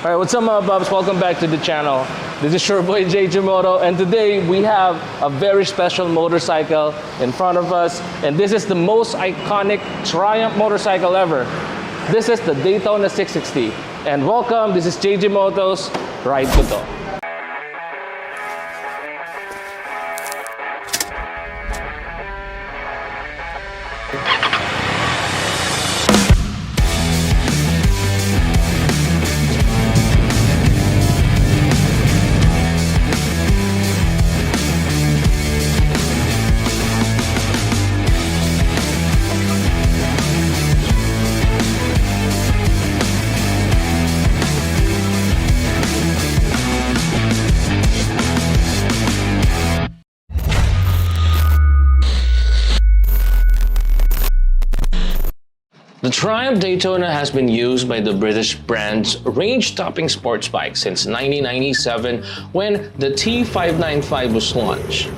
All right, what's up mga Bubs? Welcome back to the channel. This is your boy JJ Moto, and today we have a very special motorcycle in front of us, and this is the most iconic Triumph motorcycle ever. This is the Daytona 660. And welcome, this is JJ Moto's Ride Ko To. The Triumph Daytona has been used by the British brand's range-topping sports bike since 1997 when the T595 was launched.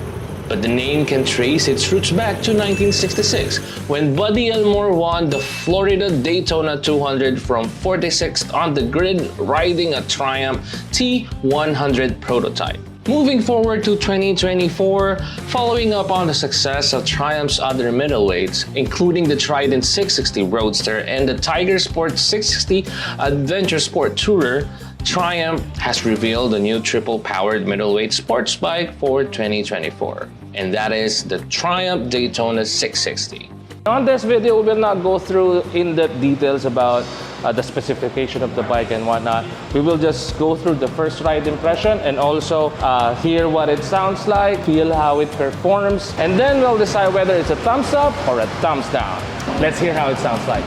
But the name can trace its roots back to 1966 when Buddy Elmore won the Florida Daytona 200 from 46th on the grid riding a Triumph T100 prototype. Moving forward to 2024, following up on the success of Triumph's other middleweights, including the Trident 660 Roadster and the Tiger Sport 660 Adventure Sport Tourer, Triumph has revealed a new triple-powered middleweight sports bike for 2024, and that is the Triumph Daytona 660. On this video, we will not go through in-depth details about the specification of the bike and whatnot. We will just go through the first ride impression and also hear what it sounds like, feel how it performs, and then we'll decide whether it's a thumbs up or a thumbs down. Let's hear how it sounds like.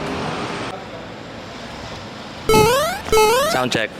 Sound check.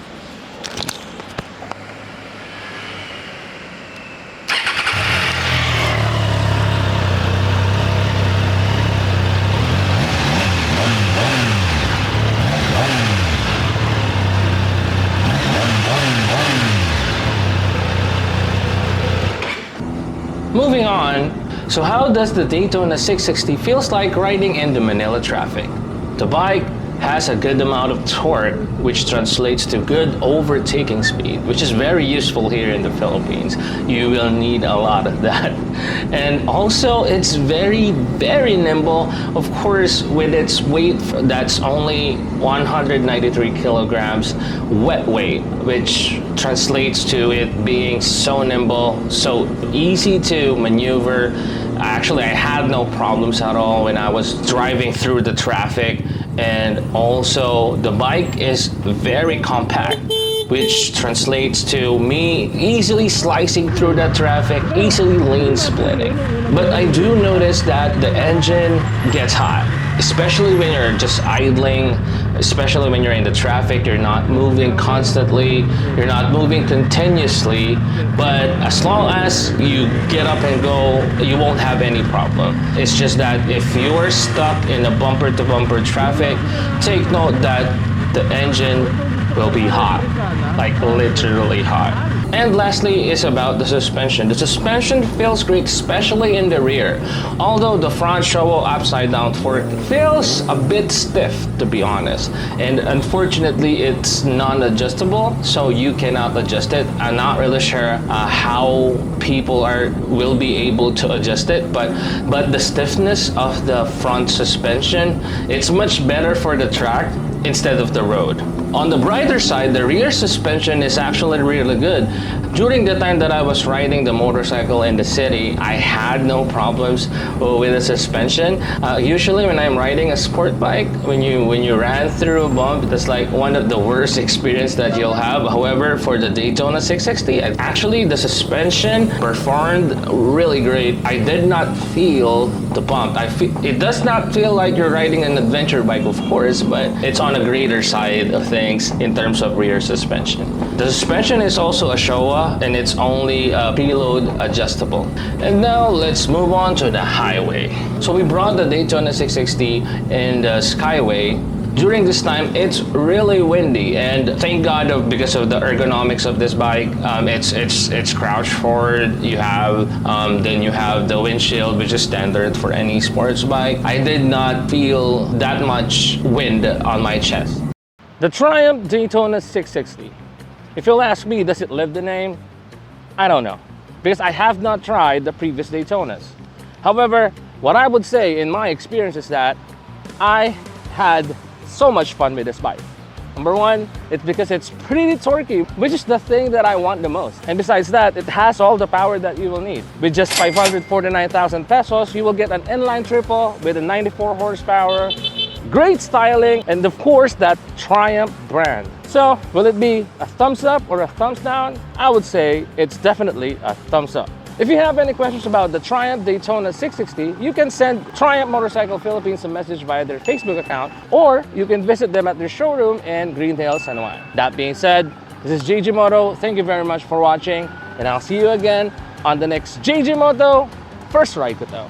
Moving on, so how does the Daytona 660 feels like riding in the Manila traffic? The bike has a good amount of torque, which translates to good overtaking speed, which is very useful here in the Philippines. You will need a lot of that. And also, it's very, very nimble. Of course, with its weight that's only 193 kilograms wet weight, which translates to it being so nimble, so easy to maneuver. Actually, I had no problems at all when I was driving through the traffic. And also, the bike is very compact, which translates to me easily slicing through that traffic, easily lane splitting. But I do notice that the engine gets hot, especially when you're just idling, especially when you're in the traffic, you're not moving constantly, you're not moving continuously, but as long as you get up and go, you won't have any problem. It's just that if you are stuck in a bumper-to-bumper traffic, take note that the engine will be hot, like literally hot. And lastly is about the suspension. The suspension feels great, especially in the rear. Although the front shovel upside down fork feels a bit stiff, to be honest. And unfortunately, it's non-adjustable, so you cannot adjust it. I'm not really sure how people will be able to adjust it, but the stiffness of the front suspension, it's much better for the track instead of the road. On the brighter side, the rear suspension is actually really good. During the time that I was riding the motorcycle in the city, I had no problems with the suspension. Usually when I'm riding a sport bike, when you ran through a bump, that's like one of the worst experience that you'll have. However, for the Daytona 660, actually the suspension performed really great. I did not feel the bump. It does not feel like you're riding an adventure bike, of course, but it's on a greater side of things in terms of rear suspension. The suspension is also a Showa, and it's only preload adjustable. And now let's move on to the highway. So we brought the Daytona 660 in the Skyway. During this time, it's really windy, and thank God because of the ergonomics of this bike. It's crouched forward. You have then you have the windshield, which is standard for any sports bike. I did not feel that much wind on my chest. The Triumph Daytona 660. If you'll ask me, does it live the name? I don't know, because I have not tried the previous Daytonas. However, what I would say in my experience is that I had so much fun with this bike. Number one, it's because it's pretty torquey, which is the thing that I want the most. And besides that, it has all the power that you will need. With just 549,000 pesos, you will get an inline triple with a 94 horsepower, great styling, and of course, that Triumph brand. So, will it be a thumbs up or a thumbs down? I would say it's definitely a thumbs up. If you have any questions about the Triumph Daytona 660, you can send Triumph Motorcycle Philippines a message via their Facebook account, or you can visit them at their showroom in Greendale, San Juan. That being said, this is JG Moto. Thank you very much for watching, and I'll see you again on the next JG Moto First Ride Ko To.